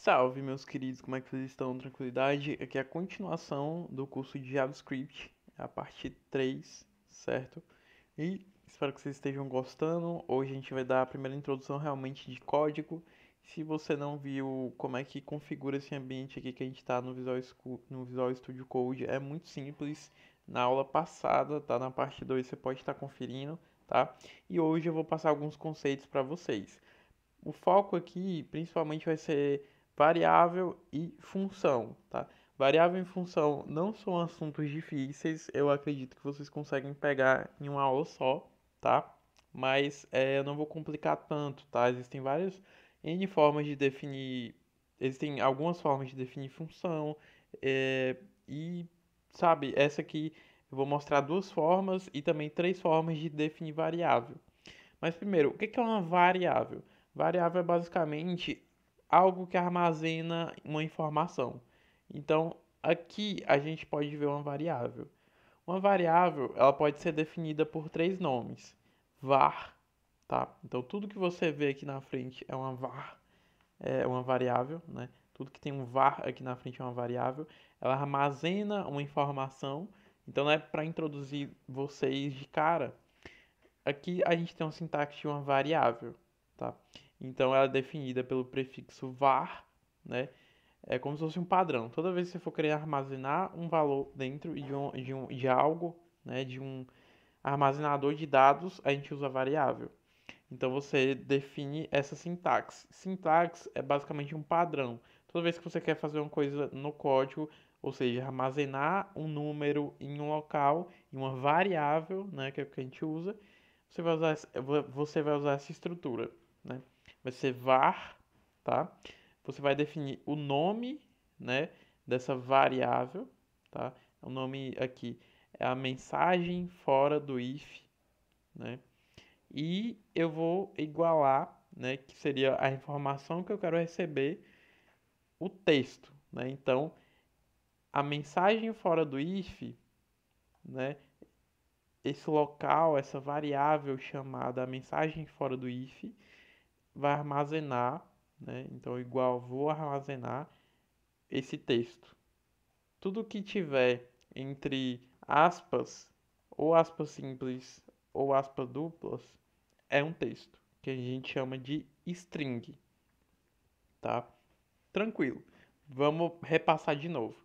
Salve, meus queridos, como é que vocês estão? Tranquilidade? Aqui é a continuação do curso de JavaScript, a parte 3, certo? E espero que vocês estejam gostando. Hoje a gente vai dar a primeira introdução realmente de código. Se você não viu como é que configura esse ambiente aqui que a gente está no Visual Studio Code, é muito simples. Na aula passada, tá? Na parte 2 você pode estar conferindo, tá? E hoje eu vou passar alguns conceitos para vocês. O foco aqui principalmente vai ser variável e função, tá? Variável e função não são assuntos difíceis, eu acredito que vocês conseguem pegar em uma aula só, tá? Mas eu não vou complicar tanto, tá? Existem várias N formas de definir, existem algumas formas de definir função, e, sabe, essa aqui eu vou mostrar duas formas e também três formas de definir variável. Mas primeiro, o que é uma variável? Variável é basicamente algo que armazena uma informação. Então, aqui a gente pode ver uma variável. Uma variável, ela pode ser definida por três nomes. Var, tá? Então, tudo que você vê aqui na frente é uma var, é uma variável, né? Tudo que tem um var aqui na frente é uma variável. Ela armazena uma informação. Então, não é para introduzir vocês de cara. Aqui a gente tem uma sintaxe de uma variável, tá? Então ela é definida pelo prefixo var, né? É como se fosse um padrão. Toda vez que você for querer armazenar um valor dentro de algo, né? De um armazenador de dados, a gente usa variável. Então você define essa sintaxe. Sintaxe é basicamente um padrão. Toda vez que você quer fazer uma coisa no código, ou seja, armazenar um número em um local, em uma variável, né, que é o que a gente usa, você vai usar essa estrutura, né? Vai ser var, tá? Você vai definir o nome, né, dessa variável, tá? O nome aqui é a mensagem fora do if, né? E eu vou igualar, né, que seria a informação que eu quero receber, o texto, né? Então, a mensagem fora do if, né, esse local, essa variável chamada mensagem fora do if, vai armazenar, né? Então, igual vou armazenar esse texto. Tudo que tiver entre aspas, ou aspas simples, ou aspas duplas, é um texto, que a gente chama de string, tá? Tranquilo. Vamos repassar de novo.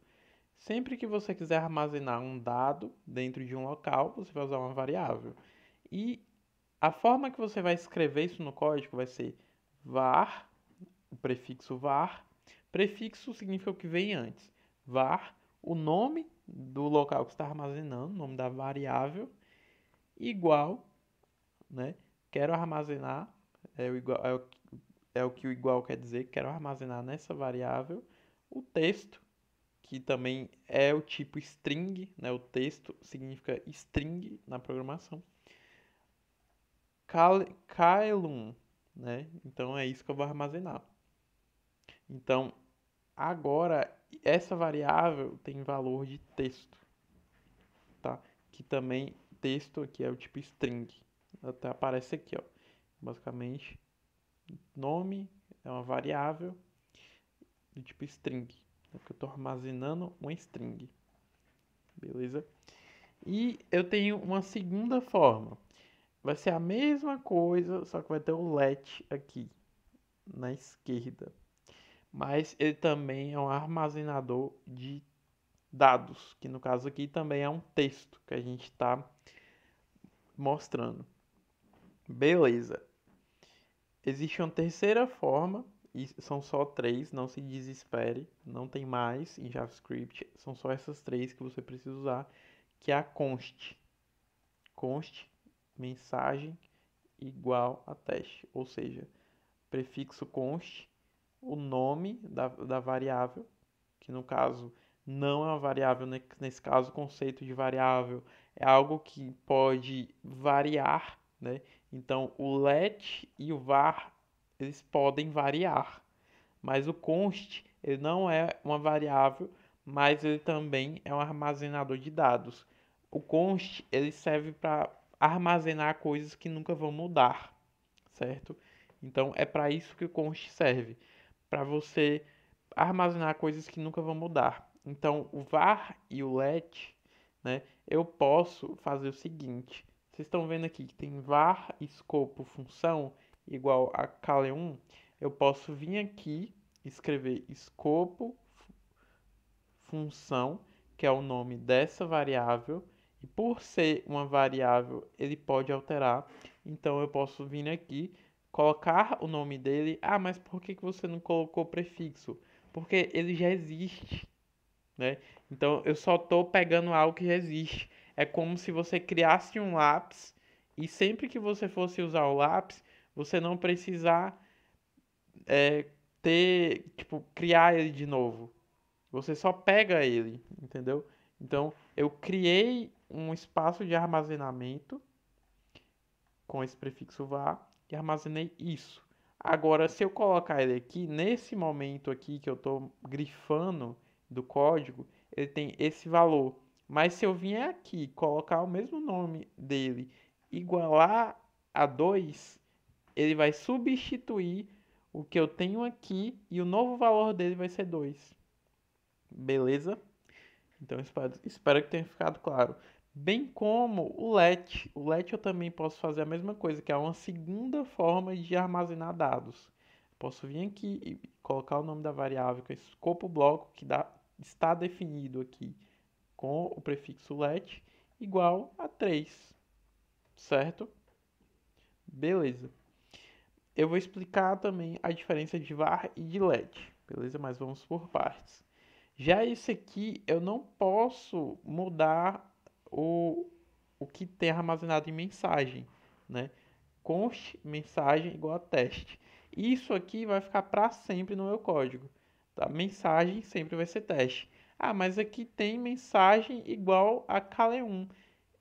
Sempre que você quiser armazenar um dado dentro de um local, você vai usar uma variável. E a forma que você vai escrever isso no código vai ser var, o prefixo var. Prefixo significa o que vem antes. Var, o nome do local que está armazenando, o nome da variável, igual, né? Quero armazenar, é o que o igual quer dizer, quero armazenar nessa variável o texto, que também é o tipo string, né? O texto significa string na programação. Kylum, né? Então é isso que eu vou armazenar. Então, agora essa variável tem valor de texto, tá? Que também texto aqui é o tipo string. Até aparece aqui, ó. Basicamente, nome é uma variável do tipo string, né? Porque eu estou armazenando uma string, beleza? E eu tenho uma segunda forma. Vai ser a mesma coisa, só que vai ter o let aqui na esquerda. Mas ele também é um armazenador de dados, que no caso aqui também é um texto que a gente está mostrando. Beleza. Existe uma terceira forma, e são só três, não se desespere, não tem mais em JavaScript, são só essas três que você precisa usar, que é a const. Const, mensagem igual a teste, ou seja, prefixo const, o nome da variável, que no caso não é uma variável, nesse caso o conceito de variável é algo que pode variar, né? Então o let e o var eles podem variar, mas o const ele não é uma variável, mas ele também é um armazenador de dados. O const ele serve para armazenar coisas que nunca vão mudar, certo? Então é para isso que o const serve, para você armazenar coisas que nunca vão mudar. Então, o var e o let, né, eu posso fazer o seguinte. Vocês estão vendo aqui que tem var escopo função igual a cale1. Eu posso vir aqui escrever escopo função, que é o nome dessa variável, e por ser uma variável, ele pode alterar. Então eu posso vir aqui, colocar o nome dele. Ah, mas por que você não colocou prefixo? Porque ele já existe, né? Então eu só estou pegando algo que já existe. É como se você criasse um lápis e sempre que você fosse usar o lápis, você não precisar tipo, criar ele de novo. Você só pega ele, entendeu? Então, eu criei um espaço de armazenamento com esse prefixo var e armazenei isso. Agora, se eu colocar ele aqui, nesse momento aqui que eu estou grifando do código, ele tem esse valor. Mas se eu vier aqui colocar o mesmo nome dele igualar a 2, ele vai substituir o que eu tenho aqui e o novo valor dele vai ser 2. Beleza? Então espero que tenha ficado claro. Bem como o let. O let eu também posso fazer a mesma coisa, que é uma segunda forma de armazenar dados. Posso vir aqui e colocar o nome da variável, que é escopo bloco, que está definido aqui com o prefixo let, igual a 3. Certo? Beleza. Eu vou explicar também a diferença de var e de let. Beleza? Mas vamos por partes. Já esse aqui, eu não posso mudar o que tem armazenado em mensagem, né? Const mensagem igual a teste. Isso aqui vai ficar para sempre no meu código. Tá? Mensagem sempre vai ser teste. Ah, mas aqui tem mensagem igual a cale1.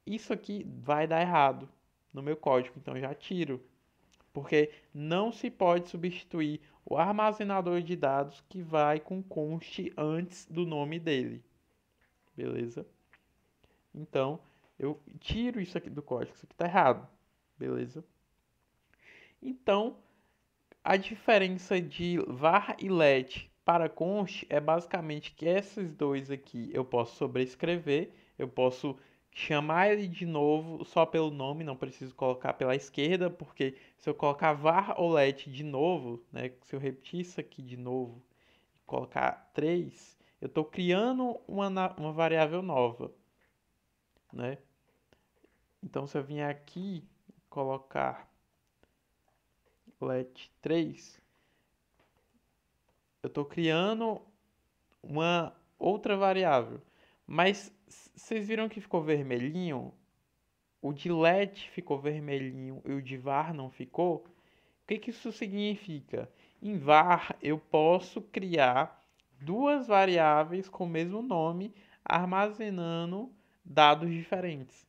Isso aqui vai dar errado no meu código, então já tiro. Porque não se pode substituir o armazenador de dados que vai com const antes do nome dele. Beleza? Então, eu tiro isso aqui do código, isso aqui está errado. Beleza? Então, a diferença de var e let para const é basicamente que esses dois aqui eu posso sobrescrever, eu posso chamar ele de novo só pelo nome, não preciso colocar pela esquerda, porque se eu colocar var ou let de novo, né, se eu repetir isso aqui de novo e colocar 3, eu estou criando uma variável nova, né? Então se eu vier aqui e colocar let 3, eu estou criando uma outra variável. Mas vocês viram que ficou vermelhinho? O de let ficou vermelhinho e o de var não ficou? O que que isso significa? Em var eu posso criar duas variáveis com o mesmo nome, armazenando dados diferentes.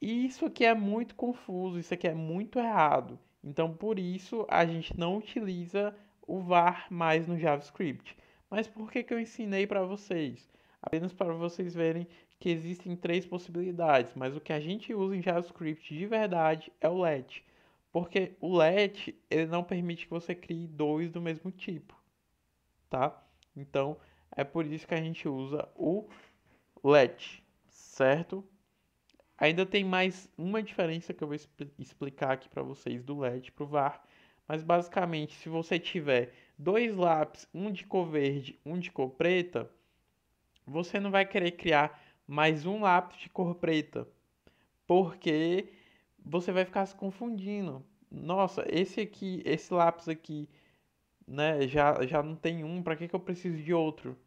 E isso aqui é muito confuso, isso aqui é muito errado. Então, por isso, a gente não utiliza o var mais no JavaScript. Mas por que que eu ensinei para vocês? Apenas para vocês verem que existem três possibilidades, mas o que a gente usa em JavaScript de verdade é o let. Porque o let, ele não permite que você crie dois do mesmo tipo, tá? Então, é por isso que a gente usa o let, certo? Ainda tem mais uma diferença que eu vou explicar aqui para vocês do LED para o VAR. Mas basicamente, se você tiver dois lápis, um de cor verde, um de cor preta, você não vai querer criar mais um lápis de cor preta, porque você vai ficar se confundindo. Nossa, esse aqui, esse lápis aqui, né, já não tem um, para que que eu preciso de outro?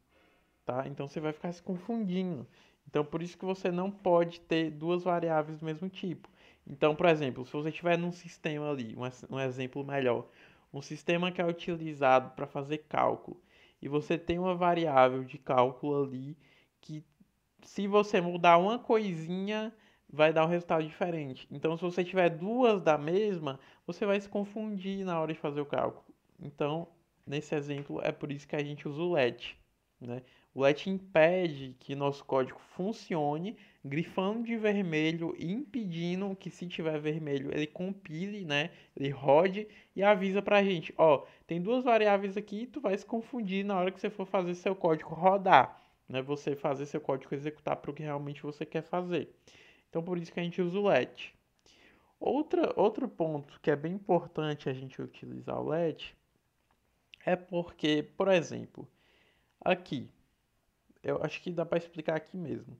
Tá? Então você vai ficar se confundindo. Então por isso que você não pode ter duas variáveis do mesmo tipo. Então, por exemplo, se você tiver num sistema ali, um exemplo melhor, um sistema que é utilizado para fazer cálculo, e você tem uma variável de cálculo ali que se você mudar uma coisinha, vai dar um resultado diferente. Então, se você tiver duas da mesma, você vai se confundir na hora de fazer o cálculo. Então, nesse exemplo, é por isso que a gente usa o let, né? O let impede que nosso código funcione, grifando de vermelho e impedindo que, se tiver vermelho, ele compile, né? Ele rode e avisa pra gente, ó, tem duas variáveis aqui, tu vai se confundir na hora que você for fazer seu código rodar, né? Você fazer seu código executar para o que realmente você quer fazer. Então, por isso que a gente usa o let. Outro ponto que é bem importante a gente utilizar o let é porque, por exemplo, aqui, eu acho que dá para explicar aqui mesmo.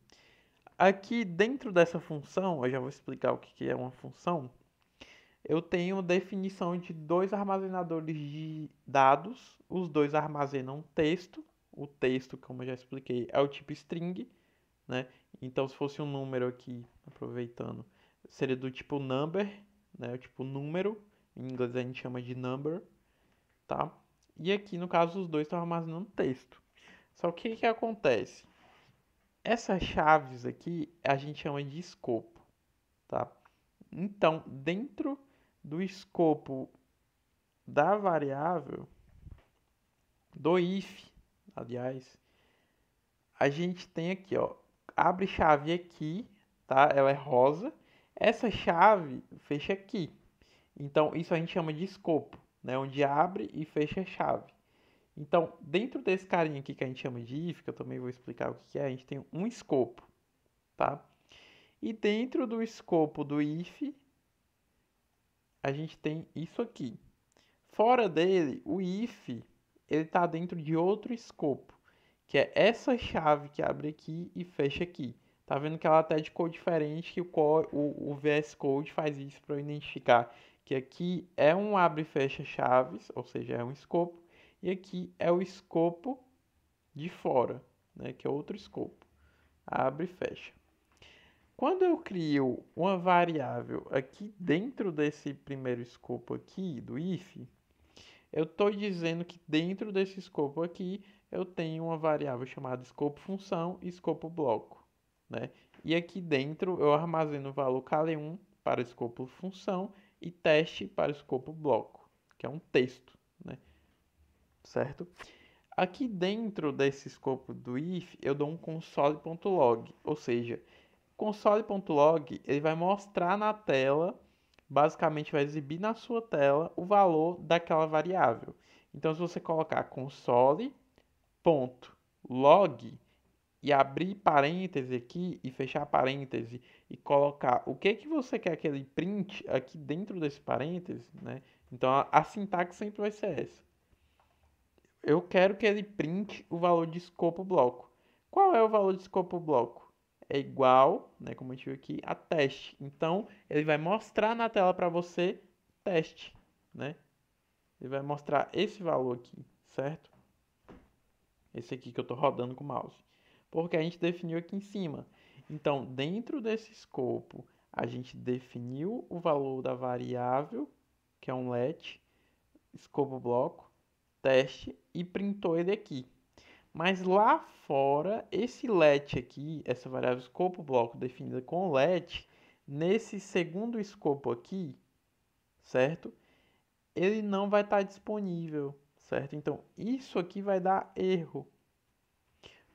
Aqui dentro dessa função, eu já vou explicar o que é uma função. Eu tenho definição de dois armazenadores de dados. Os dois armazenam texto. O texto, como eu já expliquei, é o tipo string, né? Então, se fosse um número aqui, aproveitando, seria do tipo number, né? O tipo número. Em inglês a gente chama de number, tá? E aqui, no caso, os dois estão armazenando texto. Só que o que acontece? Essas chaves aqui a gente chama de escopo, tá? Então, dentro do escopo da variável, do if, aliás, a gente tem aqui, ó, abre chave aqui, tá? Ela é rosa. Essa chave fecha aqui. Então, isso a gente chama de escopo, né? Onde abre e fecha a chave. Então, dentro desse carinha aqui que a gente chama de if, que eu também vou explicar o que é, a gente tem um escopo, tá? E dentro do escopo do if, a gente tem isso aqui. Fora dele, o if, ele está dentro de outro escopo, que é essa chave que abre aqui e fecha aqui. Tá vendo que ela até é de cor diferente, que o VS Code faz isso para identificar que aqui é um abre e fecha chaves, ou seja, é um escopo, e aqui é o escopo de fora, né, que é outro escopo. Abre e fecha. Quando eu crio uma variável aqui dentro desse primeiro escopo aqui do if, eu estou dizendo que dentro desse escopo aqui eu tenho uma variável chamada escopo função e escopo bloco, né? E aqui dentro eu armazeno o valor kale1 para o escopo função e teste para o escopo bloco, que é um texto, né? Certo? Aqui dentro desse escopo do if eu dou um console.log, ou seja, console.log ele vai mostrar na tela, basicamente vai exibir na sua tela o valor daquela variável. Então, se você colocar console.log e abrir parêntese aqui e fechar parêntese e colocar o que você quer que ele print aqui dentro desse parêntese, né? Então, a sintaxe sempre vai ser essa. Eu quero que ele print o valor de escopo bloco. Qual é o valor de escopo bloco? É igual, né, como a gente viu aqui, a teste. Então, ele vai mostrar na tela para você teste, né? Ele vai mostrar esse valor aqui, certo? Esse aqui que eu estou rodando com o mouse. Porque a gente definiu aqui em cima. Então, dentro desse escopo, a gente definiu o valor da variável, que é um let, escopo bloco, teste, e printou ele aqui. Mas lá fora, esse let aqui, essa variável escopo bloco definida com let, nesse segundo escopo aqui, certo? Ele não vai estar disponível, certo? Então, isso aqui vai dar erro.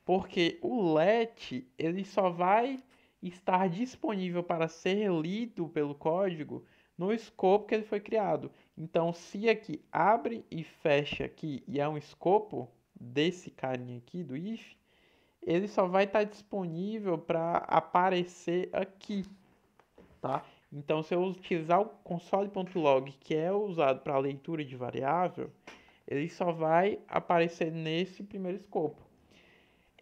Porque o let, ele só vai estar disponível para ser lido pelo código no escopo que ele foi criado. Então, se aqui abre e fecha aqui e é um escopo desse carinha aqui do if, ele só vai estar disponível para aparecer aqui, tá? Então, se eu utilizar o console.log, que é usado para leitura de variável, ele só vai aparecer nesse primeiro escopo.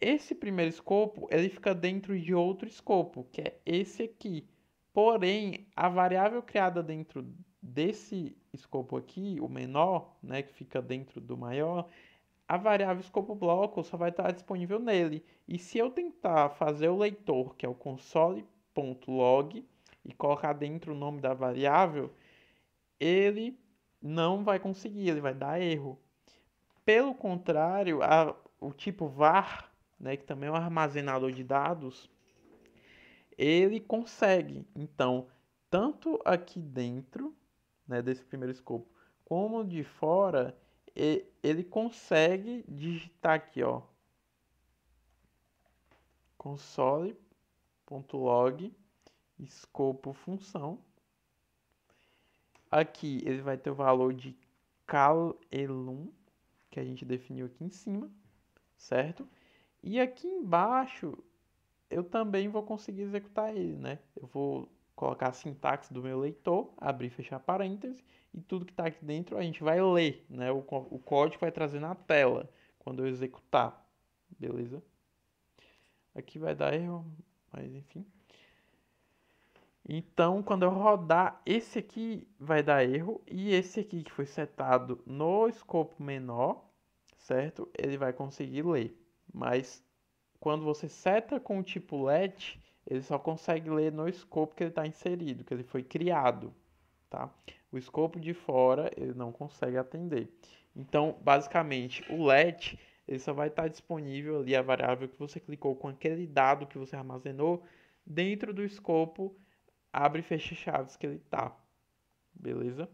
Esse primeiro escopo, ele fica dentro de outro escopo, que é esse aqui. Porém, a variável criada dentro desse escopo aqui, o menor, né, que fica dentro do maior, a variável escopo bloco só vai estar disponível nele. E se eu tentar fazer o leitor, que é o console.log, e colocar dentro o nome da variável, ele não vai conseguir, ele vai dar erro. Pelo contrário, o tipo var, né, que também é um armazenador de dados, ele consegue. Então, tanto aqui dentro, né, desse primeiro escopo, como de fora, ele consegue digitar aqui, ó, console.log escopo função. Aqui ele vai ter o valor de calelum, que a gente definiu aqui em cima, certo? E aqui embaixo eu também vou conseguir executar ele, né? Eu vou colocar a sintaxe do meu leitor, abrir e fechar parênteses, e tudo que está aqui dentro a gente vai ler, né? O código vai trazer na tela quando eu executar, beleza? Aqui vai dar erro, mas enfim. Então, quando eu rodar, esse aqui vai dar erro, e esse aqui que foi setado no escopo menor, certo? Ele vai conseguir ler, mas quando você seta com o tipo let, ele só consegue ler no escopo que ele está inserido, que ele foi criado, tá? O escopo de fora ele não consegue atender. Então, basicamente, o let ele só vai estar disponível ali a variável que você clicou com aquele dado que você armazenou dentro do escopo abre e fecha chaves que ele tá, beleza?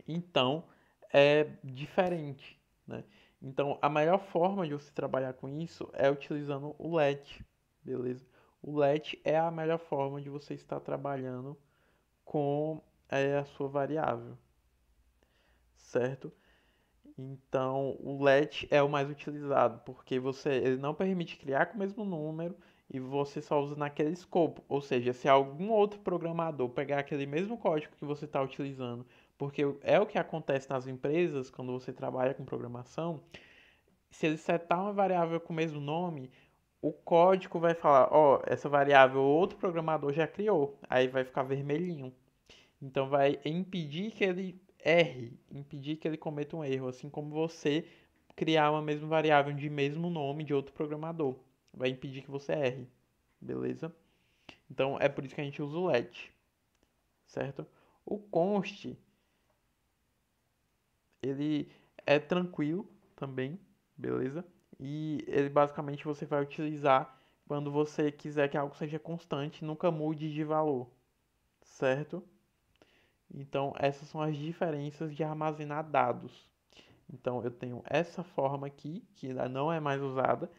Então, é diferente, né? Então, a melhor forma de você trabalhar com isso é utilizando o let, beleza? O let é a melhor forma de você estar trabalhando com a sua variável, certo? Então, o let é o mais utilizado, porque ele não permite criar com o mesmo número e você só usa naquele escopo. Ou seja, se algum outro programador pegar aquele mesmo código que você está utilizando, porque é o que acontece nas empresas quando você trabalha com programação, se ele setar uma variável com o mesmo nome, o código vai falar, ó, essa variável outro programador já criou, aí vai ficar vermelhinho. Então vai impedir que ele erre, impedir que ele cometa um erro, assim como você criar uma mesma variável de mesmo nome de outro programador. Vai impedir que você erre, beleza? Então é por isso que a gente usa o let, certo? O const, ele é tranquilo também, beleza? E ele basicamente você vai utilizar quando você quiser que algo seja constante, nunca mude de valor, certo? Então, essas são as diferenças de armazenar dados. Então, eu tenho essa forma aqui, que ainda não é mais usada,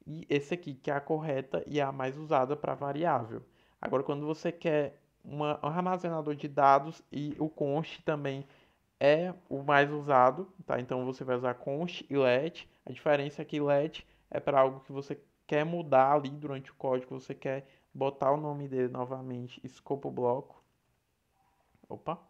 e esse aqui, que é a correta e é a mais usada para variável. Agora, quando você quer um armazenador de dados e o const também é o mais usado, tá? Então, você vai usar const e let. A diferença é que let é para algo que você quer mudar ali durante o código, você quer botar o nome dele novamente, escopo bloco. Opa!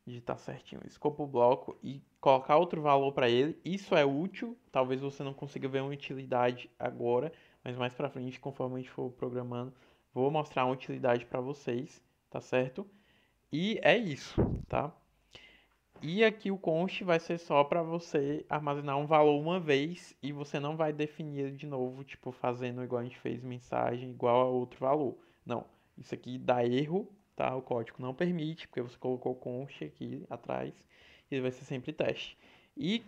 Digitar certinho, escopo bloco e colocar outro valor para ele. Isso é útil, talvez você não consiga ver uma utilidade agora, mas mais para frente, conforme a gente for programando, vou mostrar uma utilidade para vocês, tá certo? E é isso, tá? E aqui o const vai ser só para você armazenar um valor uma vez e você não vai definir ele de novo, tipo fazendo igual a gente fez mensagem igual a outro valor. Não, isso aqui dá erro, tá? O código não permite, porque você colocou const aqui atrás e ele vai ser sempre teste. E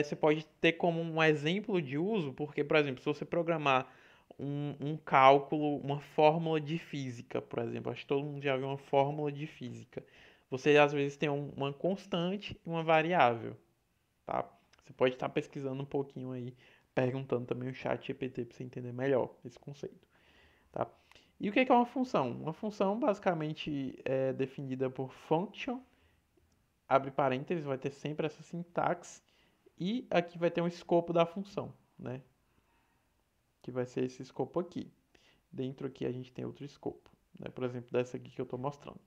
você pode ter como um exemplo de uso, porque, por exemplo, se você programar um cálculo, uma fórmula de física, por exemplo, acho que todo mundo já viu uma fórmula de física. Você às vezes tem uma constante e uma variável, tá? Você pode estar pesquisando um pouquinho aí, perguntando também o chat GPT para você entender melhor esse conceito, tá? E o que é uma função? Uma função basicamente é definida por function, abre parênteses, vai ter sempre essa sintaxe, e aqui vai ter um escopo da função, né? Que vai ser esse escopo aqui. Dentro aqui a gente tem outro escopo, né? Por exemplo, dessa aqui que eu estou mostrando.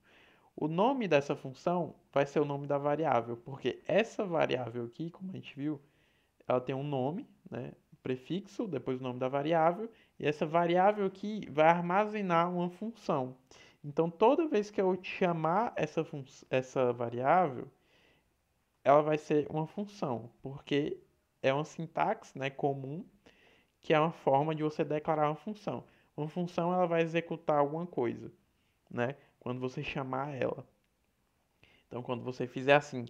O nome dessa função vai ser o nome da variável, porque essa variável aqui, como a gente viu, ela tem um nome, né? Prefixo, depois o nome da variável, e essa variável aqui vai armazenar uma função. Então, toda vez que eu chamar essa variável, ela vai ser uma função, porque é uma sintaxe, né, comum, que é uma forma de você declarar uma função. Uma função ela vai executar alguma coisa, né, quando você chamar ela. Então, quando você fizer assim,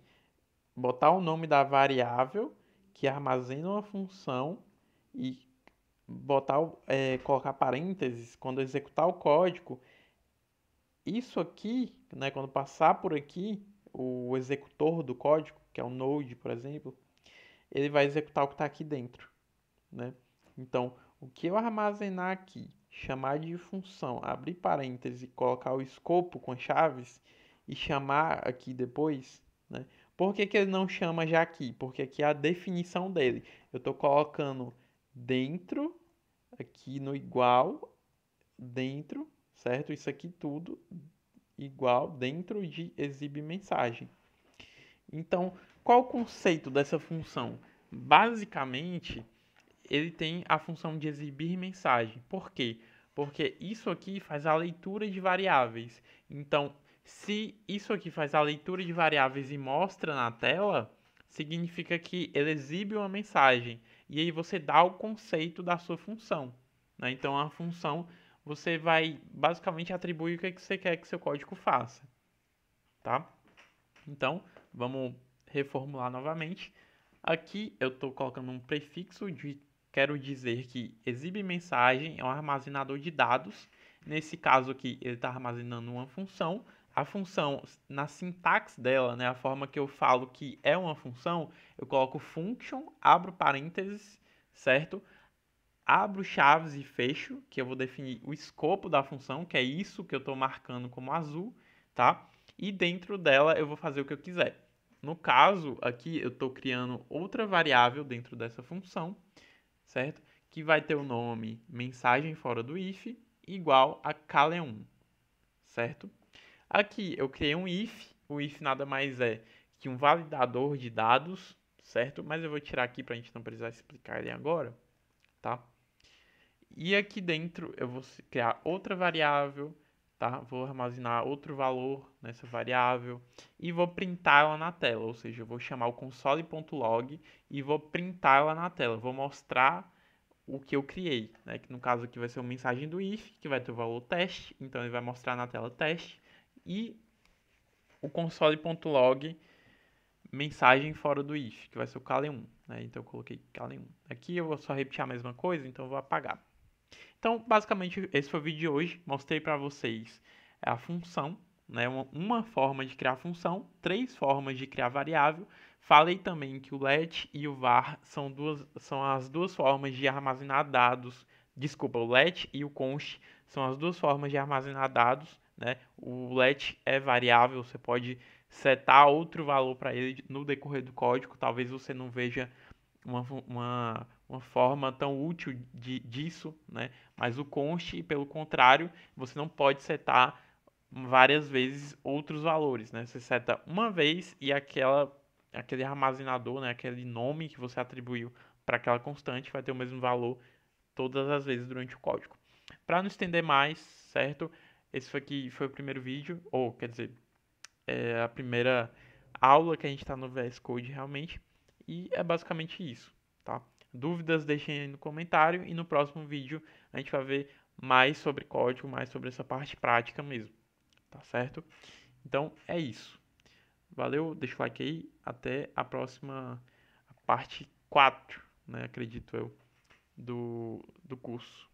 botar o nome da variável que armazena uma função e colocar parênteses, quando executar o código, isso aqui, né, quando passar por aqui, o executor do código, que é o Node, por exemplo, ele vai executar o que está aqui dentro, né? Então, o que eu armazenar aqui, chamar de função, abrir parênteses e colocar o escopo com chaves e chamar aqui depois, né? Por que que ele não chama já aqui? Porque aqui é a definição dele. Eu estou colocando dentro, aqui no igual, dentro, certo? Isso aqui tudo igual dentro de exibe mensagem. Então, qual o conceito dessa função? Basicamente, ele tem a função de exibir mensagem. Por quê? Porque isso aqui faz a leitura de variáveis. Então, se isso aqui faz a leitura de variáveis e mostra na tela, significa que ele exibe uma mensagem. E aí você dá o conceito da sua função, né? Então, a função você vai basicamente atribuir o que você quer que seu código faça, tá? Então, vamos reformular novamente. Aqui eu estou colocando um prefixo de quero dizer que exibe mensagem é um armazenador de dados. Nesse caso aqui, ele está armazenando uma função. A função, na sintaxe dela, né, a forma que eu falo que é uma função, eu coloco function, abro parênteses, certo? Abro chaves e fecho, que eu vou definir o escopo da função, que é isso que eu estou marcando como azul, tá? E dentro dela eu vou fazer o que eu quiser. No caso, aqui eu estou criando outra variável dentro dessa função, certo? Que vai ter o nome mensagem fora do if igual a cale1, certo? Aqui eu criei um if, o if nada mais é que um validador de dados, certo? Mas eu vou tirar aqui para a gente não precisar explicar ele agora, tá? E aqui dentro eu vou criar outra variável, tá? Vou armazenar outro valor nessa variável e vou printar ela na tela, ou seja, eu vou chamar o console.log e vou printar ela na tela, vou mostrar o que eu criei, né? Que no caso aqui vai ser uma mensagem do if, que vai ter o valor teste, então ele vai mostrar na tela teste, e o console.log mensagem fora do if, que vai ser o cale1, né? Então eu coloquei cale1. Aqui eu vou só repetir a mesma coisa, então eu vou apagar. Então, basicamente, esse foi o vídeo de hoje. Mostrei para vocês a função, né? Uma forma de criar função, 3 formas de criar variável. Falei também que o let e o var são as duas formas de armazenar dados. Desculpa, o let e o const são as duas formas de armazenar dados, né? O let é variável, você pode setar outro valor para ele no decorrer do código. Talvez você não veja uma forma tão útil disso, né? Mas o const, pelo contrário, você não pode setar várias vezes outros valores, né? Você seta uma vez e aquele armazenador, né? Aquele nome que você atribuiu para aquela constante vai ter o mesmo valor todas as vezes durante o código. Para não estender mais, certo? Esse aqui foi o primeiro vídeo, ou quer dizer, é a primeira aula que a gente está no VS Code realmente. E é basicamente isso, tá? Dúvidas deixem aí no comentário e no próximo vídeo a gente vai ver mais sobre código, mais sobre essa parte prática mesmo, tá certo? Então é isso. Valeu, deixa o like aí, até a próxima, a parte 4, né, acredito eu, do curso.